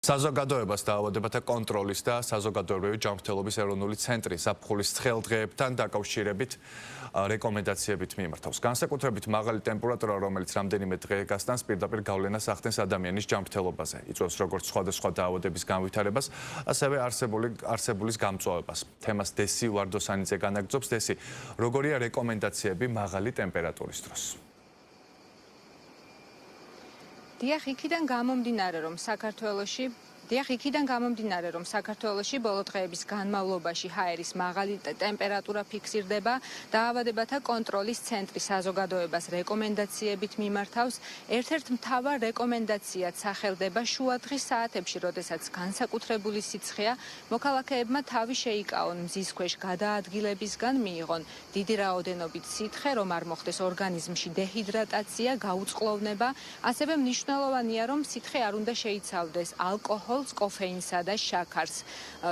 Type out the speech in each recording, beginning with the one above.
საზოგადოებას დაავადებათა კონტროლის და საზოგადოებრივი ჯანმრთელობის ეროვნული ცენტრი ზაფხულის ცხელდღეებთან დაკავშირებით რეკომენდაციებით მიემართავს. განსაკუთრებით მაღალი ტემპერატურა, რომელიც რამდენიმე დღე გასტანს, პირდაპირ გავლენას ახდენს ადამიანის ჯანმრთელობაზე. იწვევს როგორც სხვადასხვა დაავადების განვითარებას, ასევე არსებულის გამწვავებას. თემას დესი ვარდოსანიძე განაგრძობს. დესი, როგორია რეკომენდაციები მაღალი ტემპერატურის დროს? დიახ, იქიდან გამომდინარე, რომ საქართველოში ბოლო დღეების განმავლობაში ჰაერის მაღალი ტემპერატურა ფიქსირდება, დაავადებათა კონტროლის ცენტრი საზოგადოებას რეკომენდაციებით მიმართავს. ერთ-ერთ მთავარ რეკომენდაციად სახელდება შუადღის საათებში, როდესაც განსაკუთრებული სიცხეა, მოქალაქეებმა თავი შეიკავონ მზის ქვეშ გადაადგილებისგან მიიღონ დიდი რაოდენობით სითხე, რომ არ მოხდეს ორგანიზმში დეჰიდრატაცია, გაუწყლოვნება, ასევე მნიშვნელოვანია, რომ სითხე არ უნდა შეიცავდეს ალკოჰოლს, კოფეინსა და შაქარს.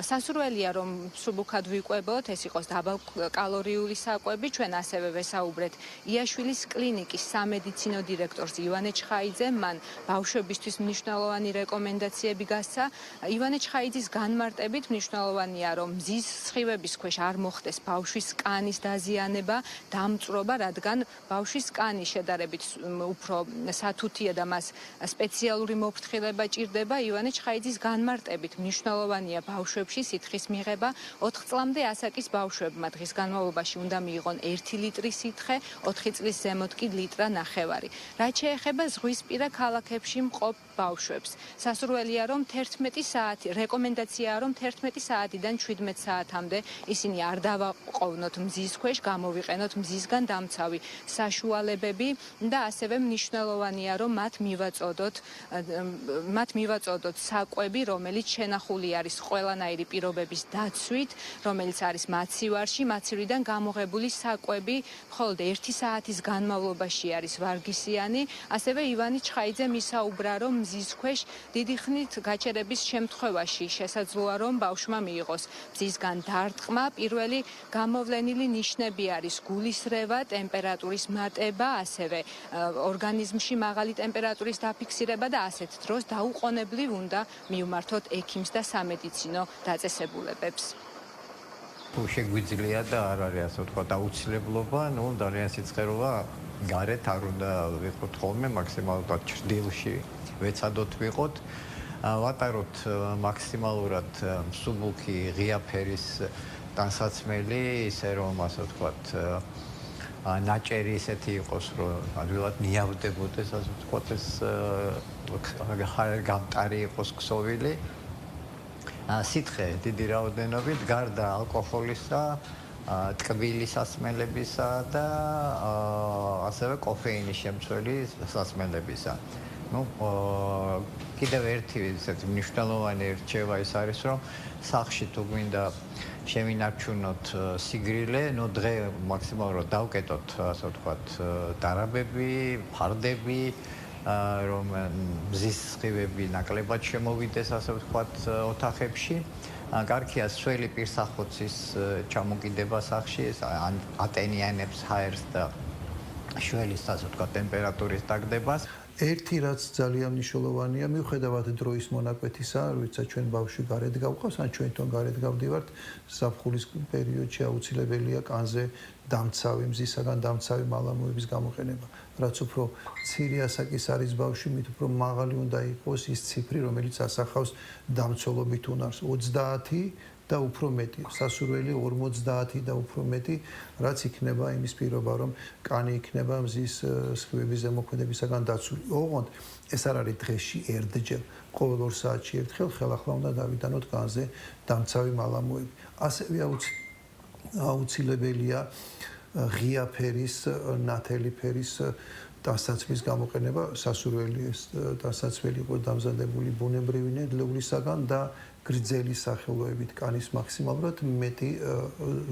სასურველია, რომ სუბუქად ვიკვებოთ, ეს იყოს დაბალკალორიული საკვები. ჩვენ ასევე ვესაუბრეთ იაშვილის კლინიკის სამედიცინო დირექტორს ივანე ჩხაიძემ, მან ბავშვებისთვის მნიშვნელოვანი რეკომენდაციები გასცა. ივანე ჩხაიძის განმარტებით მნიშვნელოვანია, რომ მზის სხივების ქვეშ არ მოხდეს ბავშვის კანის დაზიანება, დამწვრობა, რადგან ბავშვის კანი შედარებით უფრო სათუთია და მას სპეციალური მოფრთხილება ჭირდება. ივანე ჩხაიძის განმარტებით მნიშვნელოვანია ბავშვებში სითხის მიღება. 4 წლამდე ასაკის ბავშვებმა დღის განმავლობაში უნდა მიიღონ 1 ლიტრი სითხე, 4 წლის ზემოთ კი ლიტრა ნახევარი. რაც შეეხება ზღვისპირა ქალაქებში მყოფ ბავშვებს, სასურველია, რომ 11 საათი, რეკომენდაციაა, რომ 11 საათიდან 17 საათამდე ისინი არ დავაყოვნოთ მზის ქვეშ, გამოვიყენოთ მზისგან დამცავი საშუალებები და ასევე მნიშვნელოვანია, რომ მათ მივაწოდოთ საკვები, რომელიც შენახული არის ყველანაირი პირობების დაცვით, რომელიც არის მაცივარიდან გამოღებული საკვები, მხოლოდ 1 საათის განმავლობაში არის ვარგისიანი. ასევე ივანე ჩხაიძემ ისაუბრა, რომ მზის ქვეშ დიდი ხნით გაჩერების შემთხვევაში შესაძლოა, რომ ბავშვმა მიიღოს მზისგან დარტყმა. პირველი გამოვლენილი ნიშნები არის გულისრევა, ტემპერატურის მატება, ასევე ორგანიზმში მაღალი ტემპერატურის დაფიქსირება და ასეთ დროს დაუყოვნებლივ უნდა მივმართოთ ექიმს და სამედიცინო დაწესებულებებს. შეგვიძლია და არ არის ასე ვთქვათ აუცილებლობა, ძალიან სიცხეროა გარეთ არ უნდა ვიყოთ ხოლმე, მაქსიმალურად ჩრდილში ვეცადოთ ვიყოთ. ვატაროთ მაქსიმალურად მსუბუქი ღია ფერის ტანსაცმელი, ისე რომ ასე ვთქვათ ნაჭერი ისეთი იყოს, რომ ადვილად მიავდებოდეს, ასე ვთქვათ, ეს გამტარი იყოს ქსოვილი. სითხე დიდი რაოდენობით გარდა ალკოჰოლისა, ტკბილი სასმელებისა და ასევე კოფეინის შემცველი სასმელებისა. კიდევ ერთი ესეთი მნიშვნელოვანი რჩევა ის არის, რომ სახლში თუ გვინდა შევინარჩუნოთ სიგრილე, დღე მაქსიმალურად დავკეტოთ, ასე ვთქვათ, დარაბები, ფარდები, რომ მზის სხივები ნაკლებად შემოვიდეს, ასე ვთქვათ, ოთახებში. კარგია სველი პირსახოცის ჩამოკიდება სახლში, ატენიანებს ჰაერს და შველის, ასე ვთქვათ, ტემპერატურის დაგდებას. ერთი რაც ძალიან მნიშვნელოვანია, მიუხედავად დროის მონაკვეთისა, როდესაც ჩვენ ბავშვი გარეთ გავყავს, ან ჩვენ თვითონ გარეთ გავდივართ, ზაფხულის პერიოდში აუცილებელია კანზე დამცავი, მზისაგან დამცავი მალამოების გამოყენება. რაც უფრო მცირე ასაკის არის ბავშვი, მით უფრო მაღალი უნდა იყოს ის ციფრი, რომელიც ასახავს დამცველობით უნარს 30 და უფრო მეტი, სასურველი 50 და უფრო მეტი, რაც იქნება იმის პირობა, რომ კანი იქნება მზის სხივების ზემოქმედებისაგან დაცული. ოღონდ ეს არ არის დღეში ერთჯერ, ყოველ 2 საათში ერთხელ ხელახლა უნდა დავიტანოთ კანზე დამცავი მალამოები. ასევე აუცილებელია ღია ფერის, ნათელი ფერის ტანსაცმლის გამოყენება, სასურველი ეს ტანსაცმელი იყო დამზადებული ბუნებრივი ნედლეულისაგან და გრძელი სახელოებით კანის მაქსიმალურად მეტი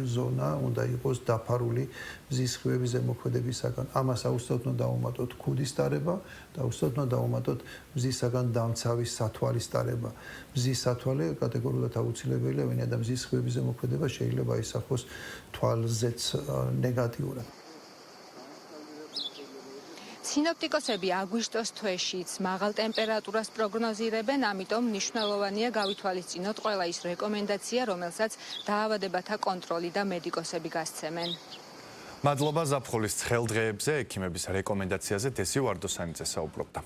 ზონა უნდა იყოს დაფარული მზის სხივების ზემოქმედებისაგან. ამას აუცილებლად უნდა დავუმატოთ ქუდის ტარება და აუცილებლად უნდა დავუმატოთ მზისაგან დამცავი სათვალის ტარება. მზის სათვალე კატეგორიულად აუცილებელია, ვინაიდან მზის სხივების ზემოქმედება შეიძლება ისახოს თვალზეც ნეგატიურად. სინოპტიკოსები აგვისტოს თვეშიც მაღალ ტემპერატურას პროგნოზირებენ, ამიტომ მნიშვნელოვანია გავითვალისწინოთ ყველა ის რეკომენდაცია, რომელსაც დაავადებათა კონტროლი და მედიკოსები გასცემენ. მადლობა ზაფხულის ცხელ დღეებზე ექიმების რეკომენდაციაზე დესი ვარდოსანიძე საუბრობდა.